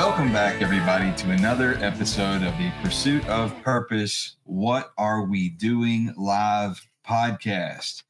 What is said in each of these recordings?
Welcome back, everybody, to another episode of the Pursuit of Purpose, What Are We Doing Live podcast.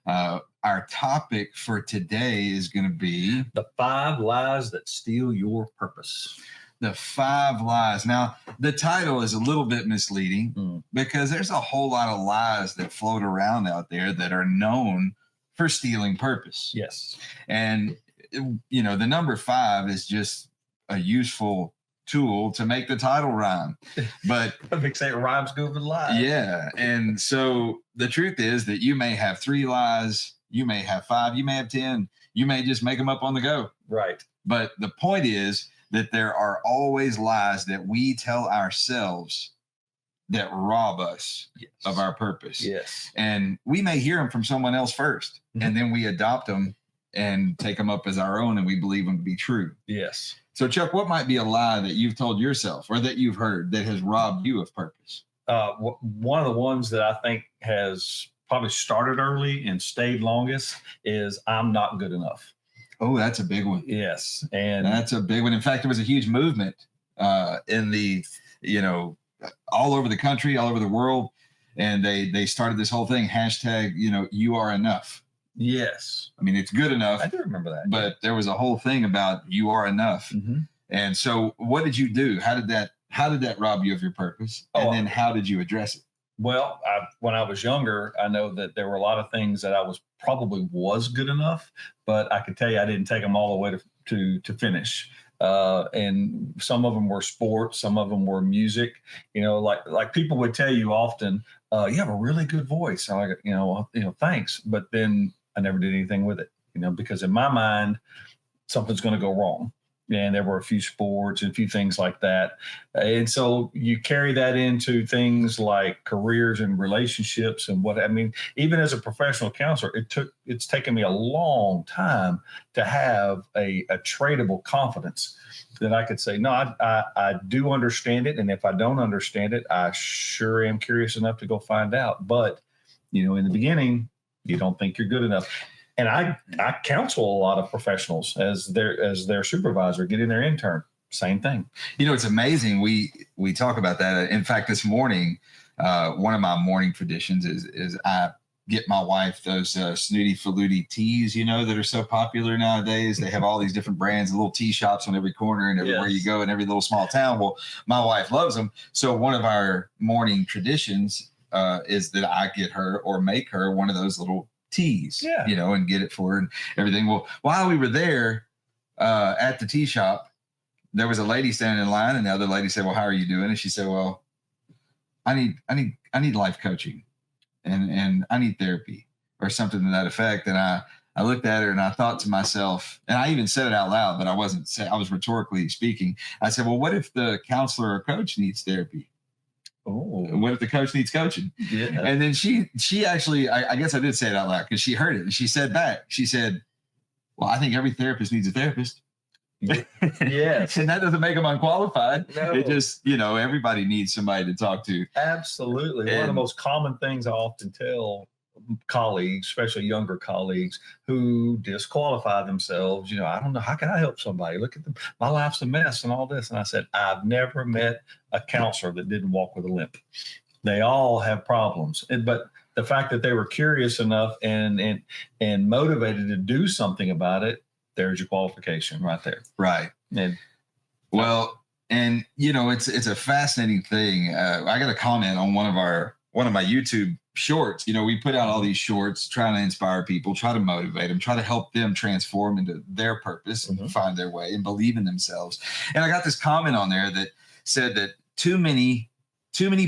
Our topic for today is going to be the 5 lies that steal your purpose. The 5 lies. Now, the title is a little bit misleading because there's a whole lot of lies that float around out there that are known for stealing purpose. Yes. And, you know, the number 5 is just a useful tool to make the title rhyme. But they say it rhymes good with lies. Yeah. And so the truth is that you may have 3 lies, you may have 5, you may have 10, you may just make them up on the go. Right. But the point is that there are always lies that we tell ourselves that rob us of our purpose. Yes. And we may hear them from someone else first, and then we adopt them and take them up as our own, and we believe them to be true. Yes. So, Chuck, what might be a lie that you've told yourself or that you've heard that has robbed you of purpose? One of the ones that I think has probably started early and stayed longest is I'm not good enough. Oh, that's a big one. Yes. And that's a big one. In fact, there was a huge movement in the, all over the country, all over the world. And they started this whole thing, hashtag, you are enough. Yes. I mean, it's good enough. I do remember that. But there was a whole thing about you are enough. Mm-hmm. And so what did you do? How did that rob you of your purpose? And then how did you address it? Well, when I was younger, I know that there were a lot of things that I was good enough, but I could tell you I didn't take them all the way to finish. And some of them were sports, some of them were music. Like people would tell you often, you have a really good voice. I'm like, thanks. But then I never did anything with it, because in my mind, something's going to go wrong. And there were a few sports and a few things like that. And so you carry that into things like careers and relationships and even as a professional counselor, it's taken me a long time to have a tradable confidence that I could say, no, I do understand it. And if I don't understand it, I sure am curious enough to go find out. But, in the beginning, you don't think you're good enough. And I counsel a lot of professionals as their supervisor, getting their intern. Same thing. It's amazing. We talk about that. In fact, this morning, one of my morning traditions is I get my wife those snooty faluti teas, that are so popular nowadays. They have all these different brands, little tea shops on every corner and everywhere you go in every little small town. Well, my wife loves them. So one of our morning traditions is that I get her or make her one of those little teas, and get it for her and everything. Well, while we were there at the tea shop, there was a lady standing in line, and the other lady said, "Well, how are you doing?" And she said, "Well, I need life coaching, and I need therapy or something to that effect." And I looked at her and I thought to myself, and I even said it out loud, but I was rhetorically speaking. I said, "Well, what if the counselor or coach needs therapy? Oh, what if the coach needs coaching?" Yeah. And then she actually, I guess I did say it out loud because she heard it. And she said back, she said, "Well, I think every therapist needs a therapist." Yes. And that doesn't make them unqualified. No. It just, everybody needs somebody to talk to. Absolutely. One of the most common things I often tell colleagues, especially younger colleagues who disqualify themselves, I don't know, how can I help somebody? Look at them. My life's a mess and all this. And I said, I've never met a counselor that didn't walk with a limp. They all have problems. But the fact that they were curious enough and motivated to do something about it, there's your qualification right there. Right. And it's a fascinating thing. I got a comment on one of my YouTube shorts. We put out all these shorts trying to inspire people, try to motivate them, try to help them transform into their purpose and find their way and believe in themselves. And I got this comment on there that said that too many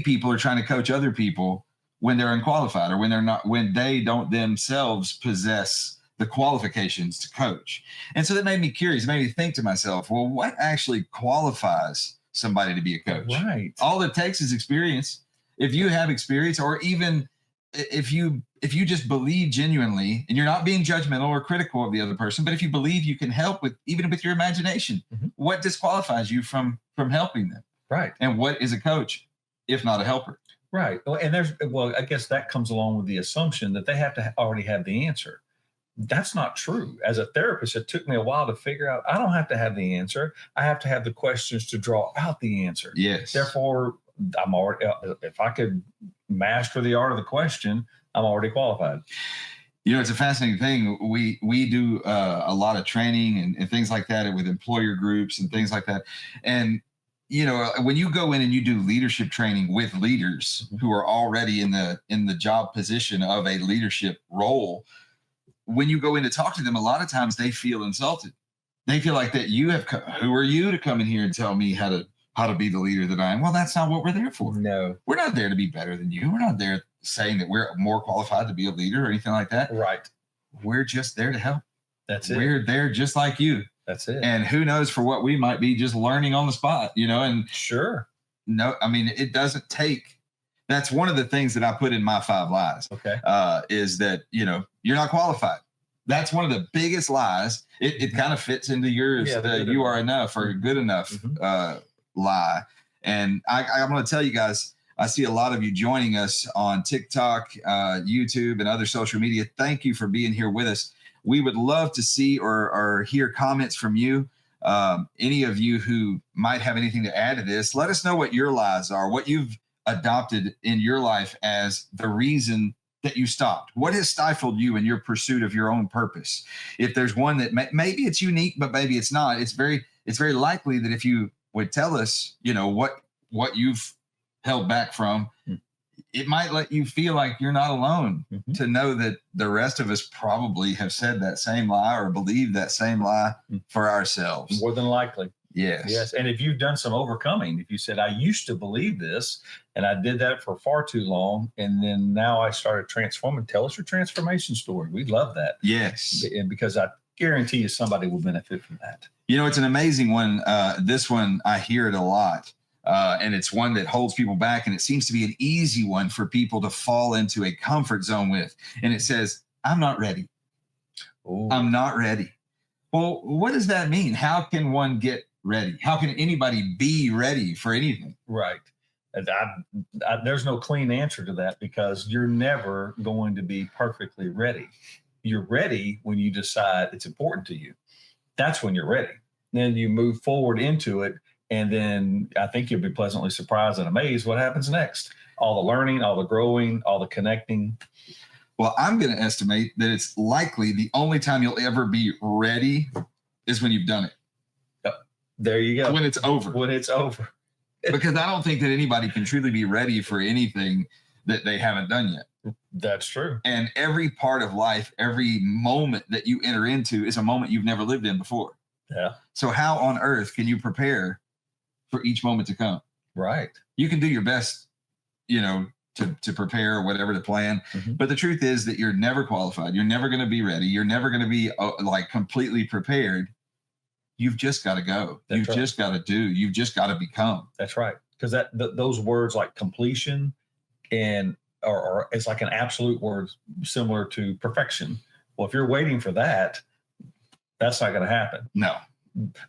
people are trying to coach other people when they're unqualified or when they don't themselves possess the qualifications to coach. And so that made me curious. It made me think to myself, well, what actually qualifies somebody to be a coach? Right. All it takes is experience. If you have experience, or even if you just believe genuinely, and you're not being judgmental or critical of the other person, but if you believe you can help even with your imagination, what disqualifies you from helping them? Right. And what is a coach if not a helper? Right. And I guess that comes along with the assumption that they have to already have the answer. That's not true. As a therapist, it took me a while to figure out I don't have to have the answer. I have to have the questions to draw out the answer. Yes. Therefore, I'm already, if I could master the art of the question, I'm already qualified. It's a fascinating thing. We do a lot of training and things like that with employer groups and things like that. And, when you go in and you do leadership training with leaders who are already in the job position of a leadership role, when you go in to talk to them, a lot of times they feel insulted. They feel like that who are you to come in here and tell me how to be the leader that I am? Well, that's not what we're there for. No, we're not there to be better than you. We're not there saying that we're more qualified to be a leader or anything like that. Right. We're just there to help. That's it. We're there just like you. That's it. And who knows for what we might be just learning on the spot, and sure. No, I mean, it doesn't take, that's one of the things that I put in my 5 lies. Okay. Is that, you're not qualified. That's one of the biggest lies. It kind of fits into yours. You are enough or good enough lie. And I'm going to tell you guys, I see a lot of you joining us on TikTok, YouTube, and other social media. Thank you for being here with us. We would love to see or hear comments from you. Any of you who might have anything to add to this, let us know what your lies are, what you've adopted in your life as the reason that you stopped. What has stifled you in your pursuit of your own purpose? If there's one that maybe it's unique, but maybe it's not, it's very likely that if you would tell us, what you've held back from, it might let you feel like you're not alone, to know that the rest of us probably have said that same lie or believe that same lie for ourselves. More than likely. Yes. And if you've done some overcoming, if you said, I used to believe this and I did that for far too long, and then now I started transforming, tell us your transformation story. We'd love that. Yes. And because I guarantee you somebody will benefit from that. It's an amazing one. This one, I hear it a lot. And it's one that holds people back, and it seems to be an easy one for people to fall into a comfort zone with. And it says, I'm not ready. Ooh. I'm not ready. Well, what does that mean? How can one get ready? How can anybody be ready for anything? Right. There's no clean answer to that, because you're never going to be perfectly ready. You're ready when you decide it's important to you. That's when you're ready. Then you move forward into it. And then I think you'll be pleasantly surprised and amazed what happens next. All the learning, all the growing, all the connecting. Well, I'm going to estimate that it's likely the only time you'll ever be ready is when you've done it. There you go. When it's over. When it's over. Because I don't think that anybody can truly be ready for anything that they haven't done yet. That's true. And every part of life, every moment that you enter into is a moment you've never lived in before. Yeah. So how on earth can you prepare for each moment to come? Right. You can do your best, to prepare or whatever to plan. But the truth is that you're never qualified. You're never going to be ready. You're never going to be completely prepared. You've just got to go. You've just got to do. You've just got to become. That's right. Because those words like completion or it's like an absolute word similar to perfection. Well, if you're waiting for that, that's not going to happen. No.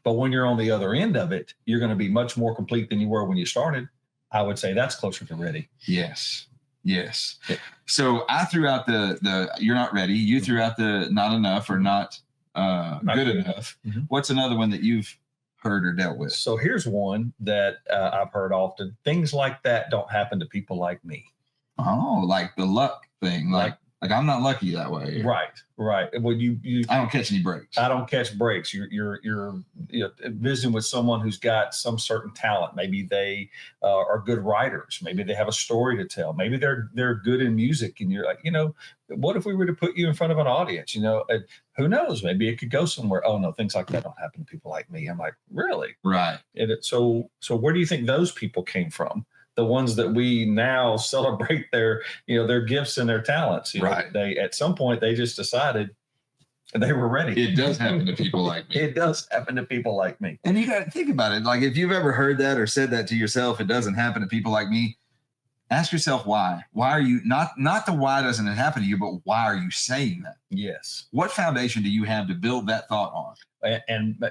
But when you're on the other end of it, you're going to be much more complete than you were when you started. I would say that's closer to ready. Yes. Yes. Yeah. So I threw out the you're not ready. You threw out the not enough or not good enough. What's another one that you've heard or dealt with? So here's one that I've heard often. Things like that don't happen to people like me. Oh, like the luck thing. Like I'm not lucky that way. Right. Well, I don't catch any breaks. I don't catch breaks. You're visiting with someone who's got some certain talent. Maybe they are good writers. Maybe they have a story to tell. Maybe they're good in music. And you're like, what if we were to put you in front of an audience? And who knows? Maybe it could go somewhere. Oh no, things like that don't happen to people like me. I'm like, really? Right. So where do you think those people came from? The ones that we now celebrate their gifts and their talents. Right. They at some point they just decided they were ready. It does happen to people like me. It does happen to people like me. And you got to think about it. Like if you've ever heard that or said that to yourself, it doesn't happen to people like me. Ask yourself why. Why are you not the why doesn't it happen to you, but why are you saying that? Yes. What foundation do you have to build that thought on? And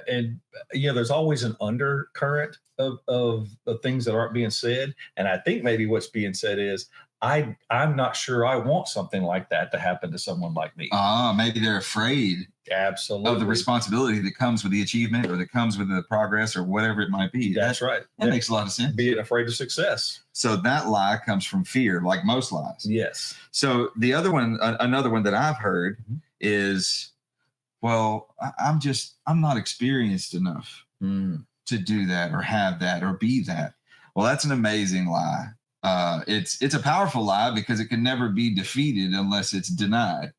there's always an undercurrent of things that aren't being said. And I think maybe what's being said is, I'm not sure I want something like that to happen to someone like me. Maybe they're afraid Absolutely. of the responsibility that comes with the achievement or that comes with the progress or whatever it might be. That's right. That makes a lot of sense. Being afraid of success. So that lie comes from fear, like most lies. Yes. So the other one, another one that I've heard is, well, I'm not experienced enough to do that or have that or be that. Well, that's an amazing lie. It's a powerful lie because it can never be defeated unless it's denied.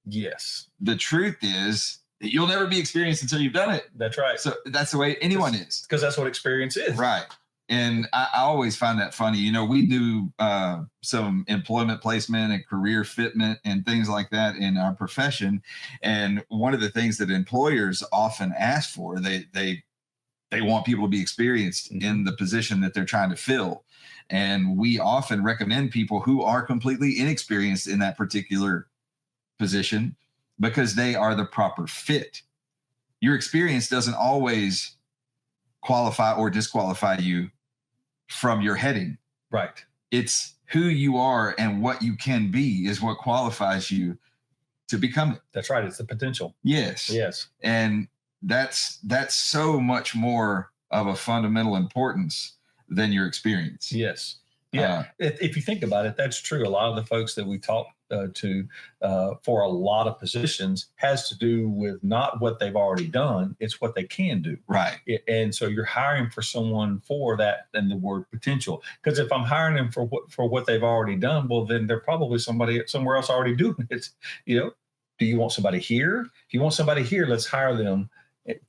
Yes. The truth is that you'll never be experienced until you've done it. That's right. So that's the way anyone is. Because that's what experience is. Right. And I always find that funny. You know, we do some employment placement and career fitment and things like that in our profession. And one of the things that employers often ask for, they want people to be experienced in the position that they're trying to fill. And we often recommend people who are completely inexperienced in that particular position because they are the proper fit. Your experience doesn't always qualify or disqualify you from your heading. Right. It's who you are and what you can be is what qualifies you to become it. That's right. It's the potential. Yes. Yes. And that's so much more of a fundamental importance than your experience. Yes. Yeah. If you think about it, that's true. A lot of the folks that we talk to for a lot of positions has to do with not what they've already done. It's what they can do. Right. And so you're hiring for someone for that and the word potential. Because if I'm hiring them for what they've already done, well, then they're probably somebody somewhere else already doing it. You know, do you want somebody here? If you want somebody here, let's hire them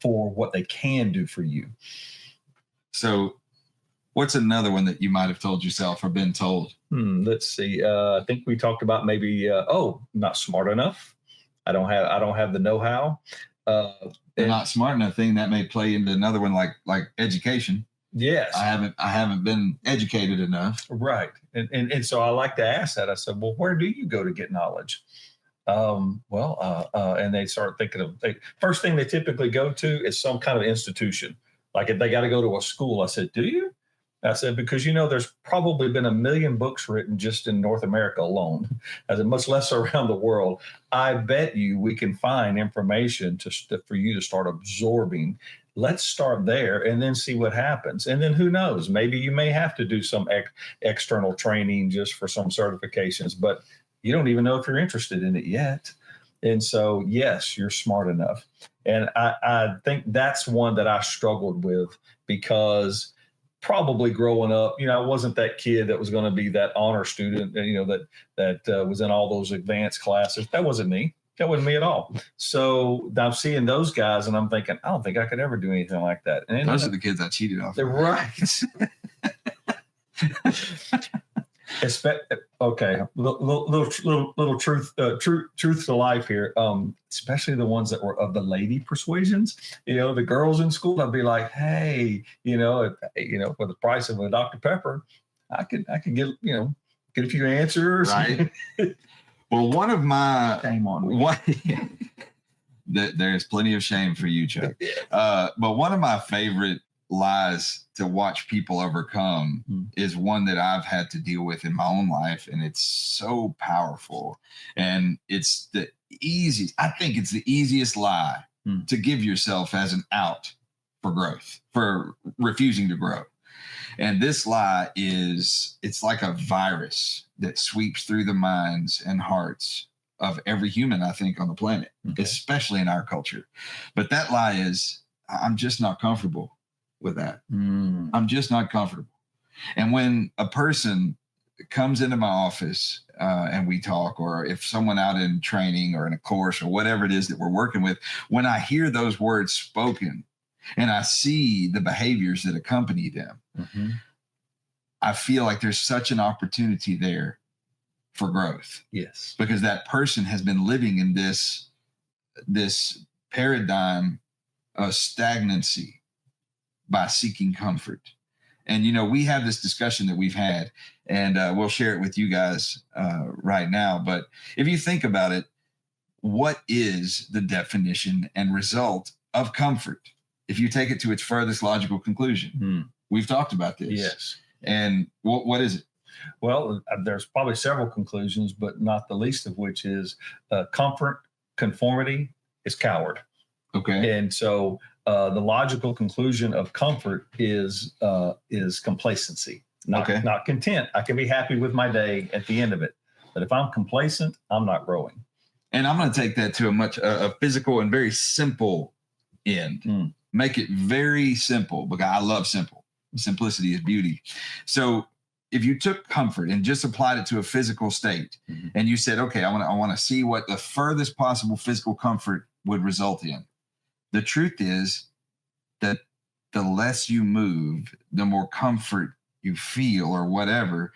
for what they can do for you. So what's another one that you might have told yourself or been told? Let's see. I think we talked about maybe, not smart enough. I don't have the know-how. Not smart enough thing that may play into another one like education. Yes. I haven't been educated enough. Right. And so I like to ask that. I said, well, where do you go to get knowledge? And they start thinking of first thing they typically go to is some kind of institution. Like if they got to go to a school, I said, do you? I said, because, there's probably been 1 million books written just in North America alone, as much less around the world. I bet you we can find information for you to start absorbing. Let's start there and then see what happens. And then who knows, maybe you may have to do some external training just for some certifications, but you don't even know if you're interested in it yet. And so, yes, you're smart enough. And I think that's one that I struggled with because probably growing up, I wasn't that kid that was going to be that honor student, that was in all those advanced classes. That wasn't me. That wasn't me at all. So I'm seeing those guys and I'm thinking, I don't think I could ever do anything like that. And those are the kids I cheated off. They're right. Okay, little truth to life here. Especially the ones that were of the lady persuasions. The girls in school. I'd be like, hey, for the price of a Dr. Pepper, I could get get a few answers. Right. Well, one of my shame on me. There's plenty of shame for you, Chuck. But one of my favorite lies to watch people overcome is one that I've had to deal with in my own life, and it's so powerful. And it's I think it's the easiest lie to give yourself as an out for growth, for refusing to grow. And this lie it's like a virus that sweeps through the minds and hearts of every human, I think, on the planet, especially in our culture. But that lie is, I'm just not comfortable with that. I'm just not comfortable. And when a person comes into my office and we talk, or if someone out in training or in a course or whatever it is that we're working with, when I hear those words spoken and I see the behaviors that accompany them, I feel like there's such an opportunity there for growth. Yes. Because that person has been living in this paradigm of stagnancy by seeking comfort. And, we have this discussion that we've had, and we'll share it with you guys right now. But if you think about it, what is the definition and result of comfort? If you take it to its furthest logical conclusion, we've talked about this. Yes. And what is it? Well, there's probably several conclusions, but not the least of which is comfort, conformity is coward. Okay. And so the logical conclusion of comfort is complacency, not content. I can be happy with my day at the end of it. But if I'm complacent, I'm not growing. And I'm going to take that to a physical and very simple end. Make it very simple, because I love simple. Simplicity is beauty. So if you took comfort and just applied it to a physical state, and you said, okay, I want to see what the furthest possible physical comfort would result in. The truth is that the less you move, the more comfort you feel or whatever.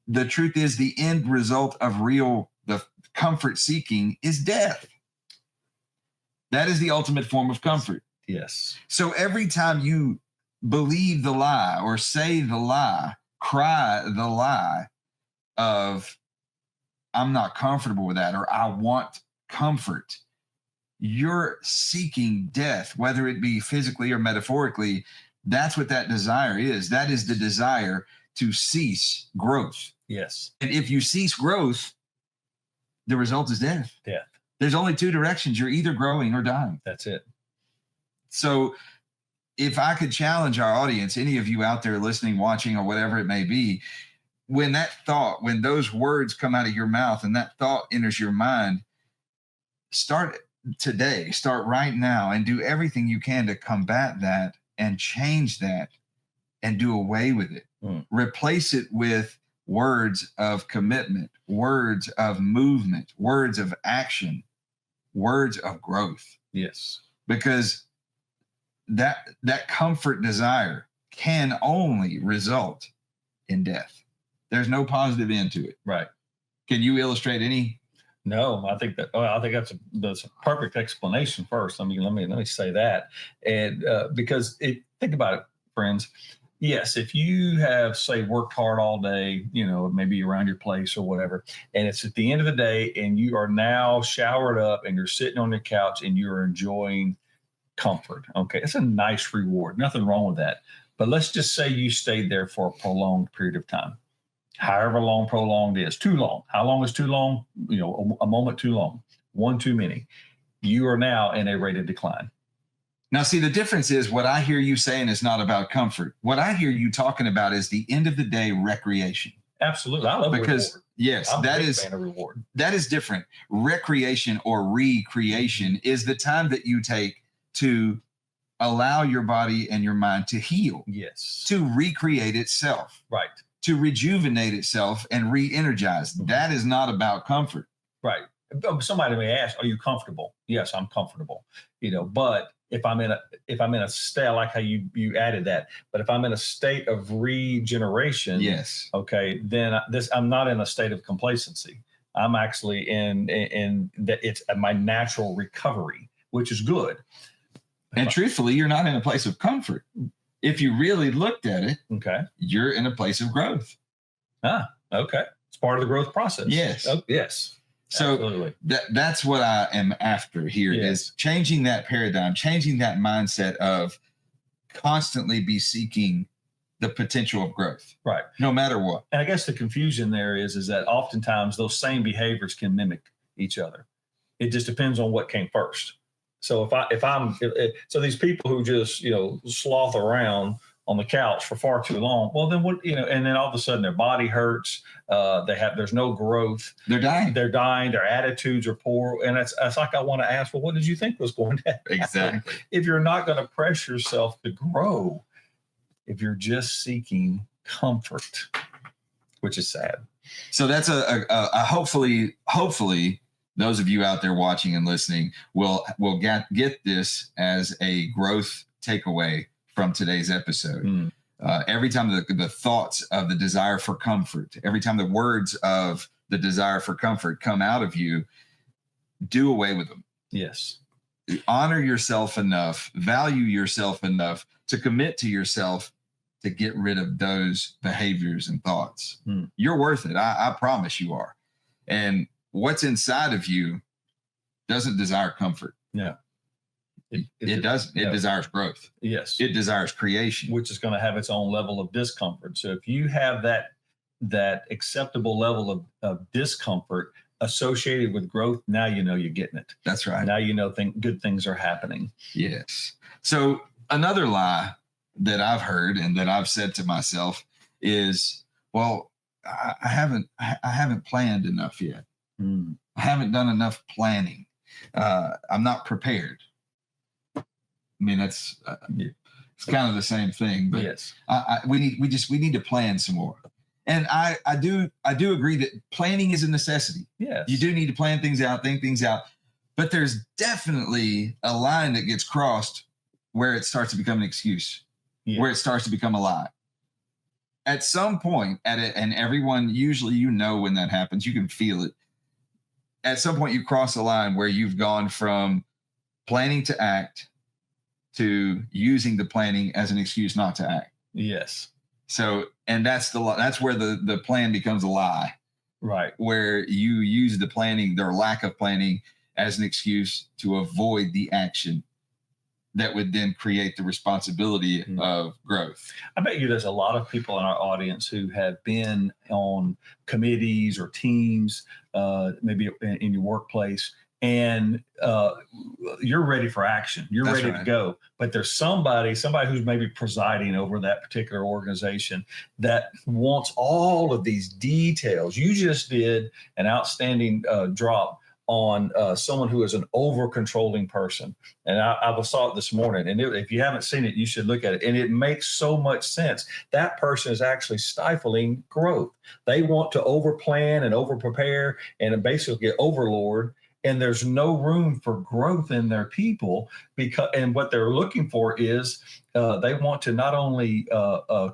The truth is the end result of the comfort seeking is death. That is the ultimate form of comfort. Yes. So every time you believe the lie or say the lie, cry the lie of, I'm not comfortable with that, or I want comfort, you're seeking death, whether it be physically or metaphorically. That's what that desire is. That is the desire to cease growth. Yes. And if you cease growth, the result is death. Death. There's only two directions. You're either growing or dying. That's it. So if I could challenge our audience, any of you out there listening, watching, or whatever it may be, when those words come out of your mouth and that thought enters your mind, start today, start right now, and do everything you can to combat that and change that and do away with it. Replace it with words of commitment, words of movement, words of action, words of growth. Yes. Because that comfort desire can only result in death. There's no positive end to it. Right. Can you illustrate any? No, I think that's a perfect explanation. First, let me say that, and because think about it, friends. Yes, if you have, say, worked hard all day, maybe around your place or whatever, and it's at the end of the day, and you are now showered up, and you're sitting on your couch, and you're enjoying comfort. Okay, it's a nice reward. Nothing wrong with that. But let's just say you stayed there for a prolonged period of time. However long prolonged is. Too long. How long is too long? A moment too long. One too many. You are now in a rate of decline. Now, see, the difference is what I hear you saying is not about comfort. What I hear you talking about is the end of the day recreation. Absolutely. I love because reward. Yes, I'm that a big is fan of reward. That is different. Recreation or recreation is the time that you take to allow your body and your mind to heal. Yes. To recreate itself. Right. To rejuvenate itself and re-energize. That is not about comfort. Right. Somebody may ask, "Are you comfortable?" Yes, I'm comfortable. But if I'm in a state, I like how you added that. But if I'm in a state of regeneration, yes, okay, then I'm not in a state of complacency. I'm actually in that it's my natural recovery, which is good. And truthfully, you're not in a place of comfort. If you really looked at it, okay, you're in a place of growth. Okay. It's part of the growth process. Yes. Oh, yes. So absolutely. That's what I am after here is changing that paradigm, changing that mindset of constantly be seeking the potential of growth. Right. No matter what. And I guess the confusion there is that oftentimes those same behaviors can mimic each other. It just depends on what came first. So so these people who just, sloth around on the couch for far too long, well, then what, and then all of a sudden their body hurts. There's no growth. They're dying. Their attitudes are poor. And it's like, I want to ask, well, what did you think was going to happen? Exactly. If you're not going to press yourself to grow, if you're just seeking comfort, which is sad. So that's a hopefully those of you out there watching and listening will get this as a growth takeaway from today's episode. Every time the thoughts of the desire for comfort, every time the words of the desire for comfort come out of you, do away with them. Yes. Honor yourself enough, value yourself enough to commit to yourself to get rid of those behaviors and thoughts. You're worth it. I promise you are. And what's inside of you doesn't desire comfort. Yeah. It doesn't. It desires growth. Yes. It desires creation. Which is going to have its own level of discomfort. So if you have that that acceptable level of discomfort associated with growth, now you know you're getting it. That's right. Now you know good things are happening. Yes. So another lie that I've heard and that I've said to myself is, well, I haven't planned enough yet. Mm. I haven't done enough planning. I'm not prepared. I mean, it's kind of the same thing, but yes, we need to plan some more. And I do agree that planning is a necessity. yes, You do need to plan things out, think things out, but there's definitely a line that gets crossed where it starts to become an excuse, where it starts to become a lie. At some point, and everyone usually, you know, when that happens, you can feel it. At some point, you cross a line where you've gone from planning to act to using the planning as an excuse not to act. Yes. So, and that's where the plan becomes a lie, right? Where you use the planning, their lack of planning, as an excuse to avoid the action that would then create the responsibility of growth. I bet you there's a lot of people in our audience who have been on committees or teams, maybe in your workplace, and you're ready for action. You're That's ready right. to go. But there's somebody who's maybe presiding over that particular organization that wants all of these details. You just did an outstanding drop on someone who is an over-controlling person. And I saw it this morning. And if you haven't seen it, you should look at it. And it makes so much sense. That person is actually stifling growth. They want to over-plan and over-prepare and basically get overlord. And there's no room for growth in their people and what they're looking for is they want to not only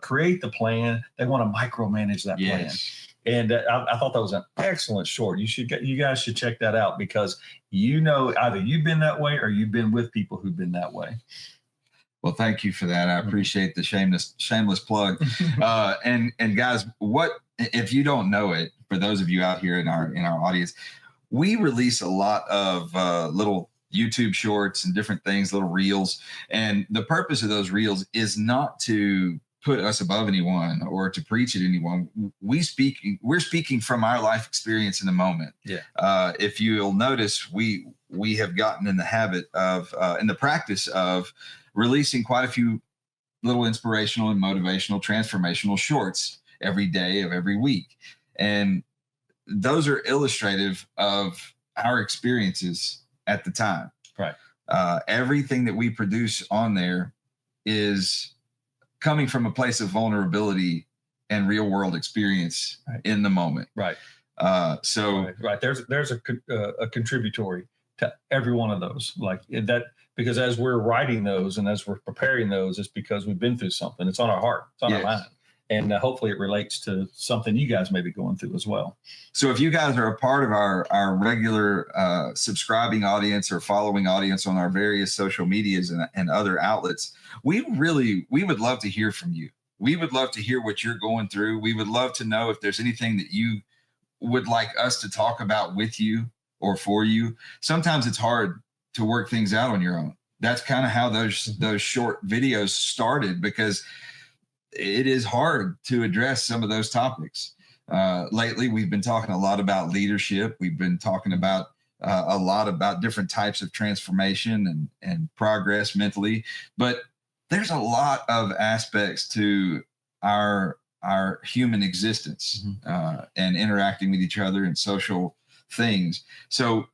create the plan, they want to micromanage that plan. And I thought that was an excellent short. You guys should check that out because either you've been that way or you've been with people who've been that way. Well, thank you for that. I appreciate the shameless plug. And guys, what if you don't know it? For those of you out here in our audience, we release a lot of little YouTube shorts and different things, little reels. And the purpose of those reels is not to put us above anyone or to preach at anyone. We're speaking from our life experience in the moment. Yeah. If you'll notice, we have gotten in the habit of, in the practice of releasing quite a few little inspirational and motivational, transformational shorts every day of every week. And those are illustrative of our experiences at the time. Right. Everything that we produce on there is coming from a place of vulnerability and real world experience in the moment. Right. Right. There's a contributory to every one of those, like that, because as we're writing those and as we're preparing those, it's because we've been through something. It's on our heart. It's on our mind. And hopefully it relates to something you guys may be going through as well. So if you guys are a part of our regular subscribing audience or following audience on our various social medias and other outlets, we would love to hear from you. We would love to hear what you're going through. We would love to know if there's anything that you would like us to talk about with you or for you. Sometimes it's hard to work things out on your own. That's kind of how those short videos started, because it is hard to address some of those topics. Lately, we've been talking a lot about leadership. We've been talking about a lot about different types of transformation and progress mentally. But there's a lot of aspects to our human existence and interacting with each other and social things. So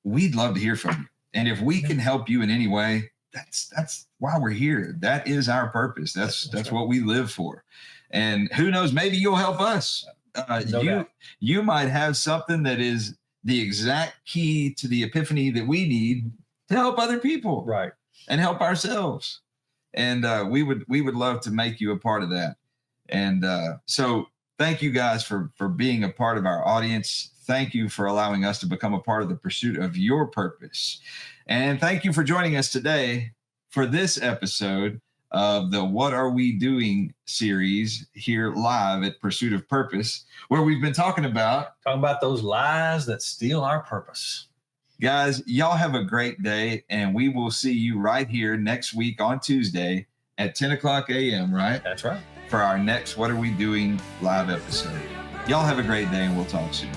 we'd love to hear from you. And if we can help you in any way, that's why we're here. That is our purpose. That's what we live for. And who knows, maybe you'll help us. You might have something that is the exact key to the epiphany that we need to help other people, right, and help ourselves. And we would love to make you a part of that. And so thank you guys for being a part of our audience. Thank you for allowing us to become a part of the pursuit of your purpose. And thank you for joining us today for this episode of the What Are We Doing series here live at Pursuit of Purpose, where we've been talking about those lies that steal our purpose. Guys, y'all have a great day, and we will see you right here next week on Tuesday at 10 o'clock a.m., right? That's right. for our next What Are We Doing live episode. Y'all have a great day, and we'll talk soon.